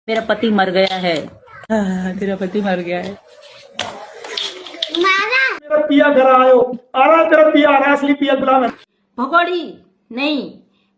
मेरा पति मर गया है। तेरा पति मर गया है। मेरा पिया घर आयो आ रहा है, तेरा पिया आ रहा है, असली पिया गुलाम है। भगोड़ी नहीं,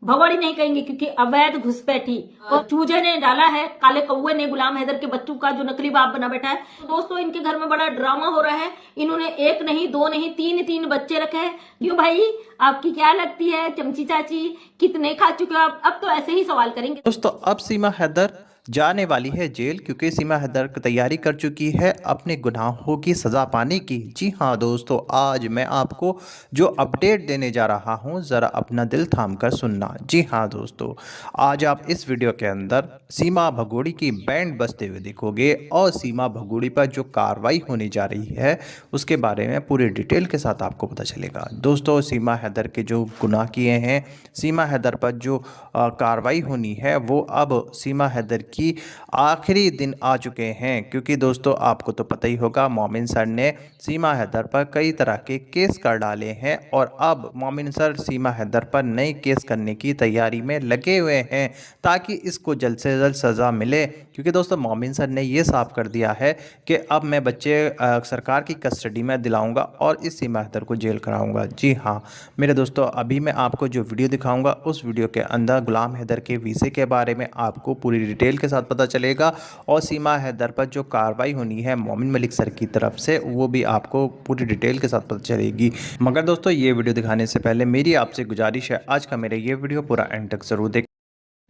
भगोड़ी नहीं कहेंगे क्योंकि अवैध घुसपैठी और चूजे ने डाला है, काले कौवे ने गुलाम हैदर के बच्चों का जो नकली बाप बना बैठा है। तो दोस्तों इनके घर में बड़ा ड्रामा हो रहा है। इन्होंने एक नहीं, दो नहीं, तीन बच्चे रखे हैं। क्यों भाई, आपकी क्या लगती है चमची चाची, कितने खा चुके हो आप? अब तो ऐसे ही सवाल करेंगे। दोस्तों अब सीमा हैदर जाने वाली है जेल, क्योंकि सीमा हैदर तैयारी कर चुकी है अपने गुनाहों की सज़ा पाने की। जी हाँ दोस्तों, आज मैं आपको जो अपडेट देने जा रहा हूँ, ज़रा अपना दिल थाम कर सुनना। जी हाँ दोस्तों, आज आप इस वीडियो के अंदर सीमा भगोड़ी की बैंड बजते हुए देखोगे और सीमा भगोड़ी पर जो कार्रवाई होने जा रही है उसके बारे में पूरी डिटेल के साथ आपको पता चलेगा। दोस्तों सीमा हैदर के जो गुनाह किए हैं, सीमा हैदर पर जो कार्रवाई होनी है, वो अब सीमा हैदर की आखिरी दिन आ चुके हैं। क्योंकि दोस्तों आपको तो पता ही होगा, मोमिन सर ने सीमा हैदर पर कई तरह के केस कर डाले हैं और अब मोमिन सर सीमा हैदर पर नए केस करने की तैयारी में लगे हुए हैं ताकि इसको जल्द से जल्द सज़ा मिले। क्योंकि दोस्तों मोमिन सर ने ये साफ कर दिया है कि अब मैं बच्चे सरकार की कस्टडी में दिलाऊंगा और इस सीमा हैदर को जेल कराऊंगा। जी हाँ मेरे दोस्तों, अभी मैं आपको जो वीडियो दिखाऊंगा उस वीडियो के अंदर गुलाम हैदर के वीज़े के बारे में आपको पूरी डिटेल के साथ पता चलेगा और सीमा हैदर पर जो कार्रवाई होनी है मोमिन मलिक सर की तरफ से, वो भी आपको पूरी डिटेल के साथ पता चलेगी। मगर दोस्तों ये वीडियो दिखाने से पहले मेरी आपसे गुजारिश है, आज का मेरा ये वीडियो पूरा एंड तक जरूर देखें।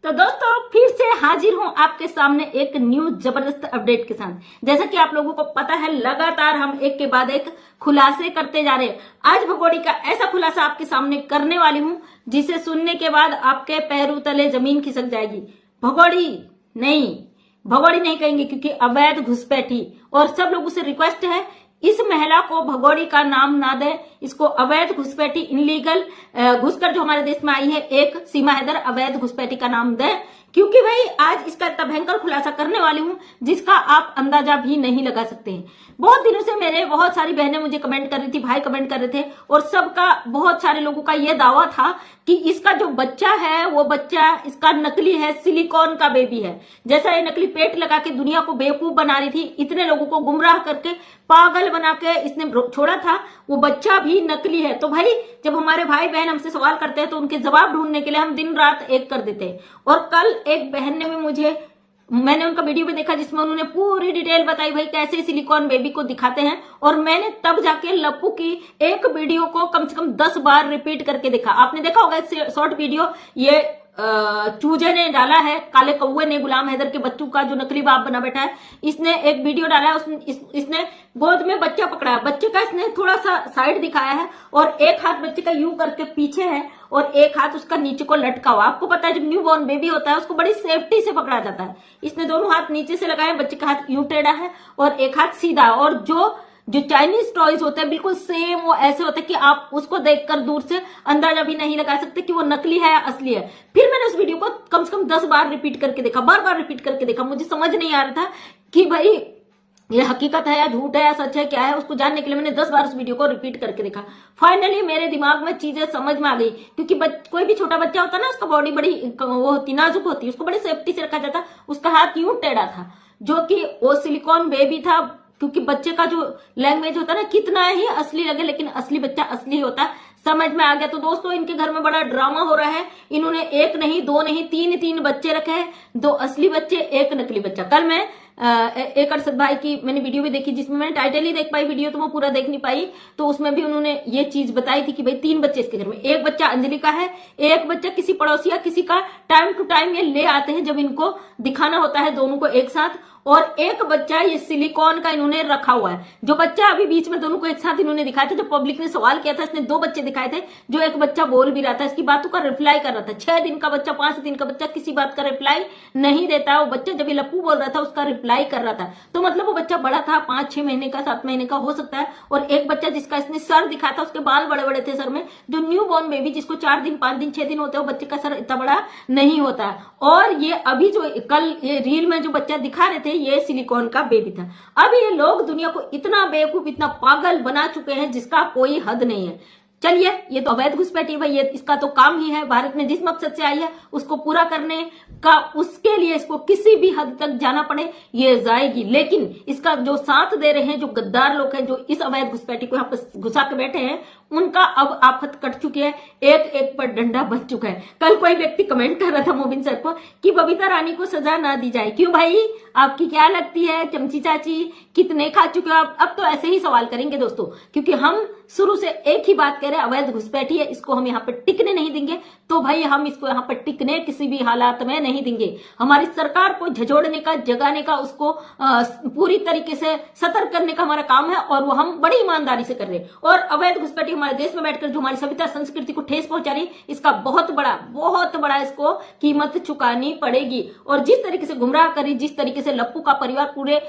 तो दोस्तों फिर से हाजिर हूं आपके सामने एक न्यू जबरदस्त अपडेट के साथ। जैसा कि आप लोगों को पता है, लगातार हम एक के बाद एक खुलासे करते जा रहे हैं। आज भगोड़ी का ऐसा खुलासा आपके सामने करने वाली हूं जिसे सुनने के बाद आपके पैरों तले जमीन खिसक जाएगी। भगोड़ी नहीं, भगोड़ी नहीं कहेंगे क्योंकि अवैध घुसपैठी, और सब लोगों से रिक्वेस्ट है इस महिला को भगोड़ी का नाम ना दे, इसको अवैध घुसपैठी, इनलीगल घुसकर जो हमारे देश में आई है एक सीमा हैदर, अवैध घुसपैठी का नाम दे। क्योंकि भाई आज इसका इतना भयंकर खुलासा करने वाली हूं जिसका आप अंदाजा भी नहीं लगा सकते हैं। बहुत दिनों से मेरे बहुत सारी बहनें मुझे कमेंट कर रही थी, भाई कमेंट कर रहे थे, और सबका, बहुत सारे लोगों का यह दावा था कि इसका जो बच्चा है वो बच्चा इसका नकली है, सिलिकॉन का बेबी है। जैसा ये नकली पेट लगा के दुनिया को बेवकूफ बना रही थी, इतने लोगों को गुमराह करके पागल बना के इसने छोड़ा था, वो बच्चा भी नकली है। तो भाई जब हमारे भाई बहन हमसे सवाल करते हैं तो उनके जवाब ढूंढने के लिए हम दिन रात एक कर देते हैं। और कल एक बहन ने भी मैंने उनका वीडियो भी देखा जिसमें उन्होंने पूरी डिटेल बताई भाई कैसे सिलिकॉन बेबी को दिखाते हैं, और मैंने तब जाके लप्पू की एक वीडियो को कम से कम 10 बार रिपीट करके देखा। आपने देखा होगा एक शॉर्ट वीडियो, ये चूजे ने डाला है, काले कौवे ने गुलाम हैदर के बच्चों का जो नकली बाप बना बैठा है, इसने एक वीडियो डाला है। इसने गोद में बच्चा पकड़ा है, बच्चे का इसने थोड़ा सा साइड दिखाया है और एक हाथ बच्चे का यूं करके पीछे है और एक हाथ उसका नीचे को लटका हुआ। आपको पता है जब न्यू बॉर्न बेबी होता है उसको बड़ी सेफ्टी से पकड़ा जाता है। इसने दोनों हाथ नीचे से लगाए, बच्चे का हाथ यूं टेढ़ा है और एक हाथ सीधा। और जो चाइनीज टॉयज होते हैं बिल्कुल सेम वो ऐसे होते हैं कि आप उसको देखकर दूर से अंदाजा भी नहीं लगा सकते कि वो नकली है या असली है। फिर मैंने उस वीडियो को कम से कम 10 बार रिपीट करके देखा, बार रिपीट करके देखा। मुझे समझ नहीं आ रहा था कि भाई ये हकीकत है या झूठ है या सच है क्या है, उसको जानने के लिए मैंने 10 बार उस वीडियो को रिपीट करके देखा। फाइनली मेरे दिमाग में चीजें समझ में आ गई। क्योंकि कोई भी छोटा बच्चा होता है ना, उसका बॉडी बड़ी वो होती, नाजुक होती है, उसको बड़ी सेफ्टी से रखा जाता, उसका हाथ यूं टेढ़ा था, जो कि वो सिलिकॉन बेबी था। क्योंकि बच्चे का जो लैंग्वेज होता है ना, कितना ही असली लगे लेकिन असली बच्चा असली होता है, समझ में आ गया। तो दोस्तों इनके घर में बड़ा ड्रामा हो रहा है। इन्होंने एक नहीं, दो नहीं, तीन बच्चे रखे हैं, 2 असली बच्चे, 1 नकली बच्चा। कल मैं एक अरशद भाई की मैंने वीडियो भी देखी जिसमें मैंने टाइटल ही देख पाई, वीडियो तो मैं पूरा देख नहीं पाई। तो उसमें भी उन्होंने ये चीज बताई थी कि भाई 3 बच्चे इसके घर में, 1 बच्चा अंजलि का है, 1 बच्चा किसी पड़ोसी या किसी का टाइम टू टाइम ये ले आते हैं जब इनको दिखाना होता है दोनों को एक साथ, और 1 बच्चा ये सिलिकॉन का इन्होंने रखा हुआ है। जो बच्चा अभी बीच में दोनों को एक साथ इन्होंने दिखाया था, जब पब्लिक ने सवाल किया था, इसने 2 बच्चे दिखाए थे, जो एक बच्चा बोल भी रहा था, इसकी बातों का रिप्लाई कर रहा था। 6 दिन का बच्चा, 5 दिन का बच्चा किसी बात का रिप्लाई नहीं देता। वो बच्चा जब ये लप्पू बोल रहा था उसका रिप्लाई कर रहा था, तो मतलब वो बच्चा बड़ा था, 5-6 महीने का, 7 महीने का हो सकता है। और एक बच्चा जिसका इसने सर दिखाया था, उसके बाल बड़े बड़े थे सर में। जो न्यू बॉर्न बेबी जिसको 4 दिन, 5 दिन, 6 दिन होते हैं, वो बच्चे का सर इतना बड़ा नहीं होता है। और ये अभी जो कल ये रील में जो बच्चा दिखा रहे थे, ये सिलिकॉन का बेबी था। अब ये लोग दुनिया को इतना बेवकूफ, इतना पागल बना चुके हैं जिसका कोई हद नहीं है। चलिए, ये तो अवैध घुसपैठी भाई, ये इसका तो काम ही है। भारत में जिस मकसद से आई है उसको पूरा करने का, उसके लिए इसको किसी भी हद तक जाना पड़े ये जाएगी। लेकिन इसका जो साथ दे रहे हैं, जो गद्दार लोग हैं, जो इस अवैध घुसपैठी को यहाँ पर घुसा के बैठे हैं, उनका अब आफत कट चुकी है, एक एक पर डंडा बच चुका है। कल कोई व्यक्ति कमेंट कर रहा था मोबिन सर को कि बबीता रानी को सजा ना दी जाए। क्यों भाई, आपकी क्या लगती है चमची चाची, कितने खा चुके हो आप? अब तो ऐसे ही सवाल करेंगे दोस्तों, क्योंकि हम शुरू से एक ही बात कह रहे हैं, अवैध घुसपैठी है, इसको हम यहाँ पर टिकने नहीं देंगे। तो भाई हम इसको यहाँ पर टिकने किसी भी हालात में नहीं देंगे। हमारी सरकार को झंझोड़ने का, जगाने का, उसको पूरी तरीके से सतर्क करने का हमारा काम है, और वो हम बड़ी ईमानदारी से कर रहे हैं। और अवैध घुसपैठी हमारे देश में बैठकर जो हमारी सभ्यता संस्कृति को ठेस पहुंचा रही है, इसका बहुत बड़ा इसको कीमत चुकानी पड़ेगी। और जिस तरीके से गुमराह करी, जिस तरीके से लप्पू का परिवार पूरे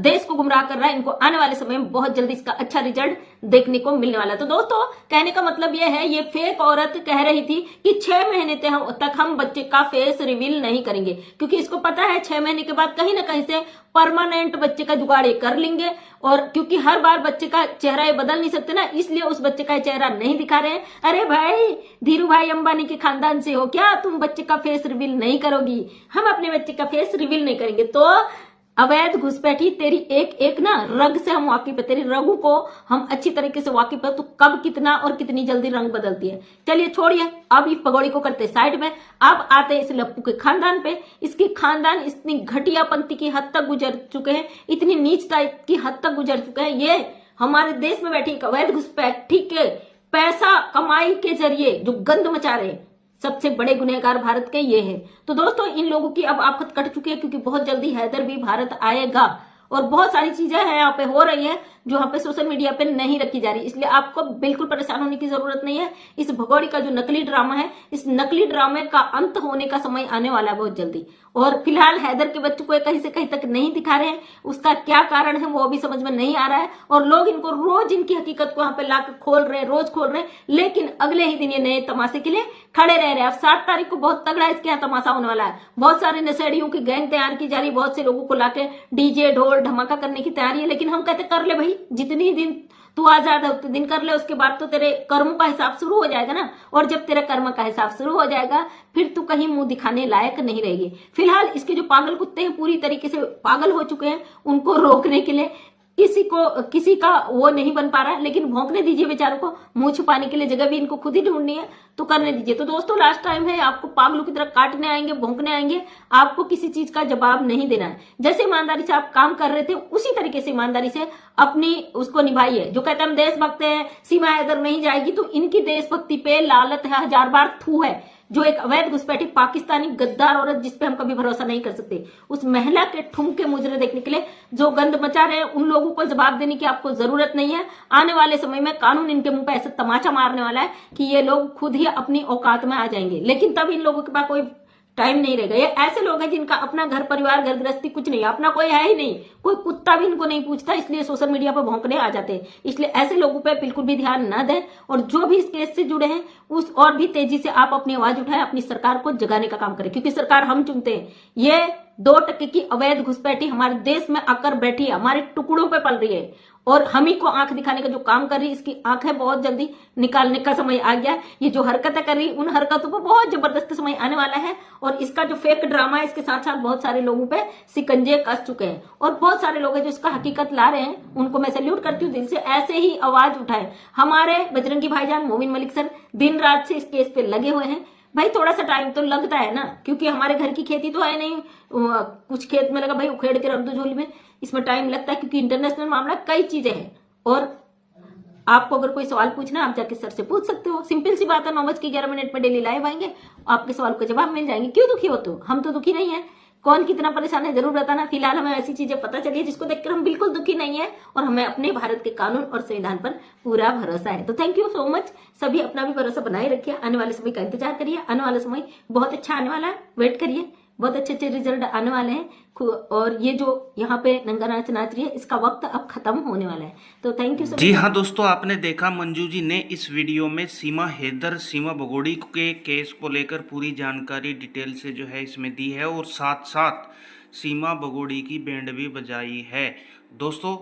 देश को गुमराह कर रहा है, इनको आने वाले समय में बहुत जल्दी इसका अच्छा रिजल्ट देखने को मिलने वाला है। तो दोस्तों, कहने का मतलब यह है, ये फेक औरत कह रही थी कि 6 महीने तक हम बच्चे का फेस रिवील नहीं करेंगे, क्योंकि इसको पता है 6 महीने के बाद कहीं ना कहीं से परमानेंट बच्चे का जुगाड़ ये कर लेंगे। और क्योंकि हर बार बच्चे का चेहरा ये बदल नहीं सकते ना, इसलिए उस बच्चे का चेहरा नहीं दिखा रहे हैं। अरे भाई, धीरू भाई अंबानी के खानदान से हो क्या, तुम बच्चे का फेस रिवील नहीं करोगी? हम अपने बच्चे का फेस रिवील नहीं करेंगे। तो अवैध घुसपैठी, तेरी एक एक ना रग से हम वाकिफ है, तेरी रगू को हम अच्छी तरीके से वाकिफ है, तो कब कितना और कितनी जल्दी रंग बदलती है। चलिए छोड़िए, अब इस पगोड़ी को करते साइड में। अब आते इस लप्पू के खानदान पे। इसके खानदान इतनी घटियापंथी की हद तक गुजर चुके हैं, इतनी नीचता की हद तक गुजर चुके हैं। ये हमारे देश में बैठी अवैध घुसपैठी के पैसा कमाई के जरिए जो गंद मचा रहे हैं, सबसे बड़े गुनहगार भारत के ये है। तो दोस्तों, इन लोगों की अब आफत कट चुकी है, क्योंकि बहुत जल्दी हैदर भी भारत आएगा। और बहुत सारी चीजें हैं यहाँ पे हो रही है जो यहाँ पे सोशल मीडिया पे नहीं रखी जा रही, इसलिए आपको बिल्कुल परेशान होने की जरूरत नहीं है। इस भगोड़ी का जो नकली ड्रामा है, इस नकली ड्रामे का अंत होने का समय आने वाला है बहुत जल्दी। और फिलहाल हैदर के बच्चों को कहीं से कहीं तक नहीं दिखा रहे हैं, उसका क्या कारण है वो अभी समझ में नहीं आ रहा है। और लोग इनको रोज इनकी हकीकत को यहाँ पे लाकर खोल रहे हैं, रोज खोल रहे हैं, लेकिन अगले ही दिन ये नए तमाशे के लिए खड़े रह रहे हैं। अब 7 तारीख को बहुत तगड़ा इसके यहाँ तमाशा होने वाला है। बहुत सारे नशेड़ियों की गैंग तैयार की जा रही है, बहुत से लोगों को लाके डीजे ढोल धमाका करने की तैयारी है। लेकिन हम कहते कर ले भाई, जितनी दिन तू आजाद है उतने दिन कर ले, उसके बाद तो तेरे कर्मों का हिसाब शुरू हो जाएगा ना। और जब तेरे कर्म का हिसाब शुरू हो जाएगा, फिर तू कहीं मुंह दिखाने लायक नहीं रहेगी। फिलहाल इसके जो पागल कुत्ते हैं, पूरी तरीके से पागल हो चुके हैं, उनको रोकने के लिए किसी का वो नहीं बन पा रहा है। लेकिन भौंकने दीजिए बेचारों को, मुंह छुपाने के लिए जगह भी इनको खुद ही ढूंढनी है, तो करने दीजिए। तो दोस्तों, लास्ट टाइम है, आपको पागलों की तरह काटने आएंगे, भौंकने आएंगे, आपको किसी चीज का जवाब नहीं देना है। जैसे ईमानदारी से आप काम कर रहे थे, उसी तरीके से ईमानदारी से अपनी उसको निभाइए। जो कहते हैं हम देशभक्त हैं, सीमा हैदर नहीं जाएगी, तो इनकी देशभक्ति पे लालत है, 1000 बार थू है। जो एक अवैध घुसपैठी पाकिस्तानी गद्दार औरत, जिसपे हम कभी भरोसा नहीं कर सकते, उस महिला के ठुमके मुजरे देखने के लिए जो गंद मचा रहे हैं, उन लोगों को जवाब देने की आपको जरूरत नहीं है। आने वाले समय में कानून इनके मुंह पे ऐसा तमाचा मारने वाला है कि ये लोग खुद ही अपनी औकात में आ जाएंगे। लेकिन तब इन लोगों के पास कोई टाइम नहीं रहेगा। ये ऐसे लोग हैं जिनका अपना घर परिवार घर गृहस्थी कुछ नहीं, अपना कोई है ही नहीं, कोई कुत्ता भी इनको नहीं पूछता, इसलिए सोशल मीडिया पर भौंकने आ जाते हैं। इसलिए ऐसे लोगों पे बिल्कुल भी ध्यान न दें। और जो भी इस केस से जुड़े हैं, उस और भी तेजी से आप अपनी आवाज उठाएं, अपनी सरकार को जगाने का काम करें, क्योंकि सरकार हम चुनते हैं। ये 2% की अवैध घुसपैठी हमारे देश में आकर बैठी है, हमारे टुकड़ों पे पल रही है, और हम ही को आंख दिखाने का जो काम कर रही है, इसकी आंखें बहुत जल्दी निकालने का समय आ गया। ये जो हरकतें कर रही, उन हरकतों पर बहुत जबरदस्त समय आने वाला है। और इसका जो फेक ड्रामा है, इसके साथ साथ बहुत सारे लोगों पे शिकंजे कस चुके हैं, और बहुत सारे लोग हैं जो इसका हकीकत ला रहे हैं। उनको मैं सैल्यूट करती हूँ दिल से। ऐसे ही आवाज उठाए। हमारे बजरंगी भाईजान मोमिन मलिक सर दिन रात से इस केस पे लगे हुए हैं। भाई थोड़ा सा टाइम तो लगता है ना, क्योंकि हमारे घर की खेती तो है नहीं, कुछ खेत में लगा भाई उखेड़ के रख दो झोली में, इसमें टाइम लगता है, क्योंकि इंटरनेशनल मामला कई चीजें हैं। और आपको अगर कोई सवाल पूछना है, आप जाके सर से पूछ सकते हो। सिंपल सी बात है, 9:11 में डेली लाइव आएंगे, आपके सवाल के जवाब मिल जाएंगे। क्यों दुखी होते हो? हम तो दुखी नहीं है। कौन कितना परेशान है जरूर बताना। फिलहाल हमें ऐसी चीजें पता चली है जिसको देखकर हम बिल्कुल दुखी नहीं है, और हमें अपने भारत के कानून और संविधान पर पूरा भरोसा है। तो थैंक यू सो मच। सभी अपना भी भरोसा बनाए रखिए। आने वाले समय का इंतजार करिए, आने वाला समय बहुत अच्छा आने वाला है, वेट करिए, बहुत अच्छे अच्छे रिजल्ट आने वाले हैं। और ये जो यहाँ पे नंगा नाच नाच रही है, इसका वक्त अब खत्म होने वाला है। तो थैंक यू सो मच। जी हाँ दोस्तों, आपने देखा मंजू जी ने इस वीडियो में सीमा हैदर, सीमा भगोड़ी के केस को लेकर पूरी जानकारी डिटेल से जो है इसमें दी है, और साथ साथ सीमा भगोड़ी की बैंड भी बजाई है। दोस्तों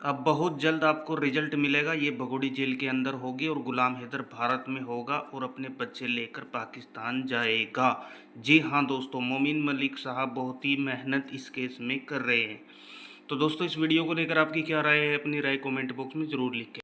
अब बहुत जल्द आपको रिजल्ट मिलेगा। ये भगोड़ी जेल के अंदर होगी और गुलाम हैदर भारत में होगा और अपने बच्चे लेकर पाकिस्तान जाएगा। जी हाँ दोस्तों, मोमिन मलिक साहब बहुत ही मेहनत इस केस में कर रहे हैं। तो दोस्तों, इस वीडियो को लेकर आपकी क्या राय है? अपनी राय कमेंट बॉक्स में ज़रूर लिखें।